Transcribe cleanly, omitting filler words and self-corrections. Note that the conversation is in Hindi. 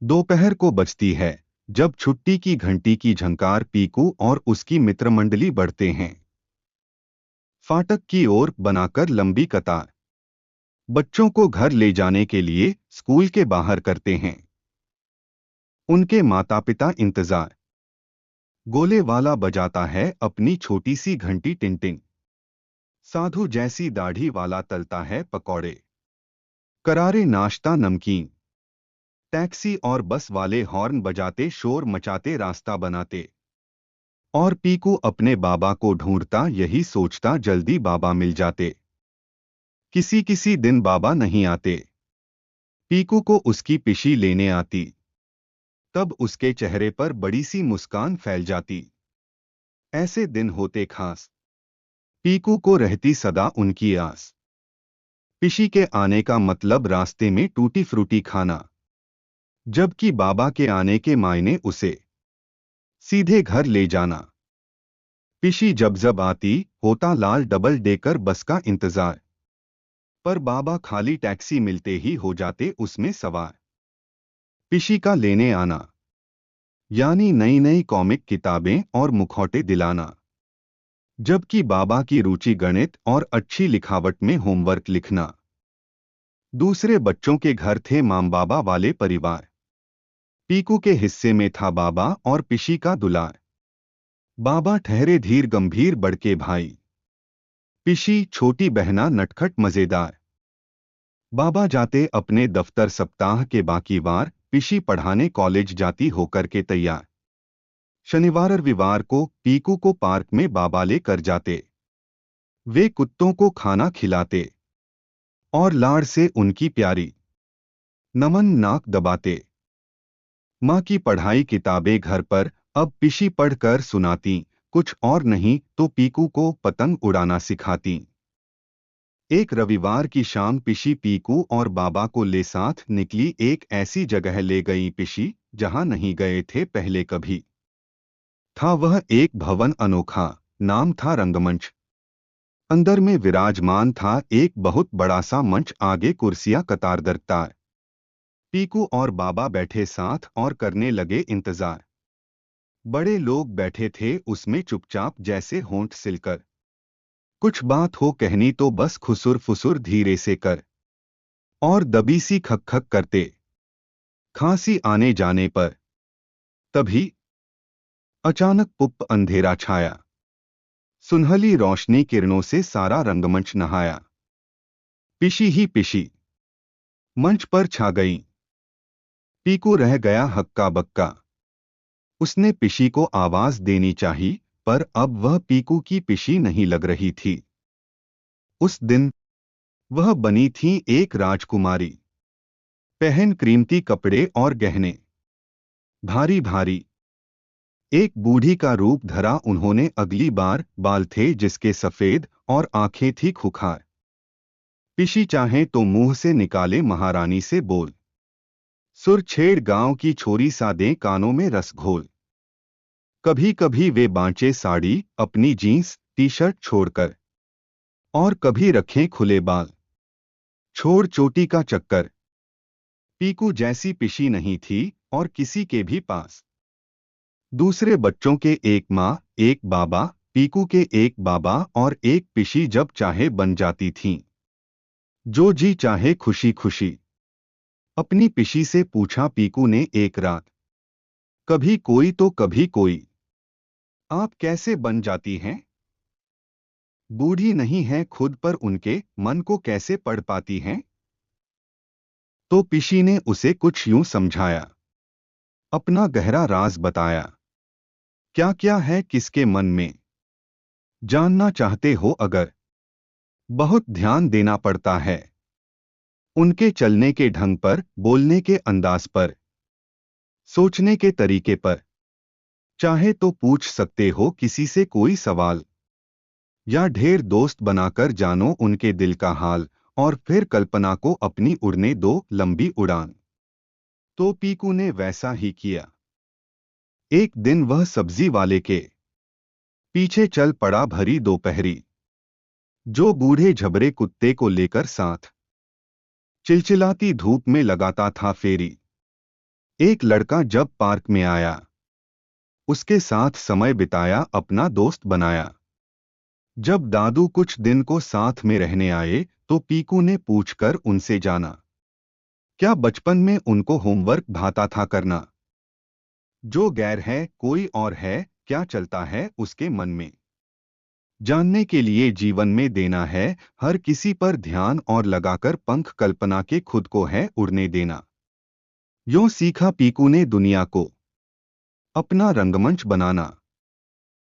दोपहर को बजती है जब छुट्टी की घंटी की झंकार पीकू और उसकी मित्रमंडली बढ़ते हैं फाटक की ओर बनाकर लंबी कतार। बच्चों को घर ले जाने के लिए स्कूल के बाहर करते हैं। उनके माता पिता इंतजार। गोले वाला बजाता है अपनी छोटी सी घंटी टिन। साधु जैसी दाढ़ी वाला तलता है पकौड़े। करारे नाश्ता नमकीन। टैक्सी और बस वाले हॉर्न बजाते शोर मचाते रास्ता बनाते। और पीकू अपने बाबा को ढूंढता यही सोचता जल्दी बाबा मिल जाते। किसी किसी दिन बाबा नहीं आते। पीकू को उसकी पिशी लेने आती। तब उसके चेहरे पर बड़ी सी मुस्कान फैल जाती। ऐसे दिन होते खास। पीकू को रहती सदा उनकी आस। पिशी के आने का मतलब रास्ते में टूटी फ्रूटी खाना। जबकि बाबा के आने के मायने उसे सीधे घर ले जाना। पिशी जब जब आती होता लाल डबल डेकर बस का इंतजार। पर बाबा खाली टैक्सी मिलते ही हो जाते उसमें सवार। पिशी का लेने आना यानी नई नई कॉमिक किताबें और मुखौटे दिलाना। जबकि बाबा की रुचि गणित और अच्छी लिखावट में होमवर्क लिखना। दूसरे बच्चों के घर थे माम बाबा वाले परिवार। पीकू के हिस्से में था बाबा और पिशी का दुलार। बाबा ठहरे धीर गंभीर बड़के भाई। पिशी छोटी बहना नटखट मजेदार। बाबा जाते अपने दफ्तर सप्ताह के बाकी वार। पिशी पढ़ाने कॉलेज जाती होकर के तैयार। शनिवार रविवार को पीकू को पार्क में बाबा ले कर जाते। वे कुत्तों को खाना खिलाते और लाड़ से उनकी प्यारी नमन नाक दबाते। माँ की पढ़ाई किताबें घर पर अब पिशी पढ़कर सुनाती। कुछ और नहीं तो पीकू को पतंग उड़ाना सिखाती। एक रविवार की शाम पिशी पीकू और बाबा को ले साथ निकली। एक ऐसी जगह ले गई पिशी जहां नहीं गए थे पहले कभी। था वह एक भवन अनोखा। नाम था रंगमंच। अंदर में विराजमान था एक बहुत बड़ा सा मंच। आगे कुर्सियां कतारदर तार। पीकू और बाबा बैठे साथ और करने लगे इंतजार। बड़े लोग बैठे थे उसमें चुपचाप जैसे होंठ सिलकर। कुछ बात हो कहनी तो बस खुसुर फुसुर धीरे से कर। और दबी सी खक खक करते। खांसी आने जाने पर। तभी अचानक पुप अंधेरा छाया। सुनहली रोशनी किरणों से सारा रंगमंच नहाया। पिशी ही पिशी मंच पर छा गई। पीकू रह गया हक्का बक्का। उसने पिशी को आवाज देनी चाहिए पर अब वह पीकू की पिशी नहीं लग रही थी। उस दिन वह बनी थी एक राजकुमारी। पहन कीमती कपड़े और गहने। भारी भारी एक बूढ़ी का रूप धरा उन्होंने अगली बार। बाल थे जिसके सफेद और आंखें थी खुखार। पिशी चाहे तो मुंह से निकाले महारानी से बोल। सुर छेड़ गांव की छोरी सा दे कानों में रस घोल। कभी कभी वे बांचे साड़ी अपनी जीन्स टी शर्ट छोड़कर। और कभी रखें खुले बाल छोड़ चोटी का चक्कर। पीकू जैसी पिशी नहीं थी और किसी के भी पास। दूसरे बच्चों के एक माँ एक बाबा। पीकू के एक बाबा और एक पिशी जब चाहे बन जाती थीं। जो जी चाहे खुशी खुशी। अपनी पिशी से पूछा पीकू ने एक रात। कभी कोई तो कभी कोई। आप कैसे बन जाती हैं? बूढ़ी नहीं है खुद पर उनके मन को कैसे पढ़ पाती हैं? तो पिशी ने उसे कुछ यूं समझाया। अपना गहरा राज बताया। क्या क्या है किसके मन में? जानना चाहते हो अगर? बहुत ध्यान देना पड़ता है उनके चलने के ढंग पर, बोलने के अंदाज पर, सोचने के तरीके पर। चाहे तो पूछ सकते हो किसी से कोई सवाल। या ढेर दोस्त बनाकर जानो उनके दिल का हाल। और फिर कल्पना को अपनी उड़ने दो लंबी उड़ान। तो पीकू ने वैसा ही किया। एक दिन वह सब्जी वाले के पीछे चल पड़ा भरी दोपहरी। जो बूढ़े झबरे कुत्ते को लेकर साथ चिलचिलाती धूप में लगाता था फेरी। एक लड़का जब पार्क में आया, उसके साथ समय बिताया, अपना दोस्त बनाया। जब दादू कुछ दिन को साथ में रहने आए तो पीकू ने पूछकर उनसे जाना, क्या बचपन में उनको होमवर्क भाता था करना? जो गैर है कोई और है, क्या चलता है उसके मन में? जानने के लिए जीवन में देना है हर किसी पर ध्यान और लगाकर पंख कल्पना के खुद को है उड़ने देना। यूं सीखा पीकू ने दुनिया को अपना रंगमंच बनाना।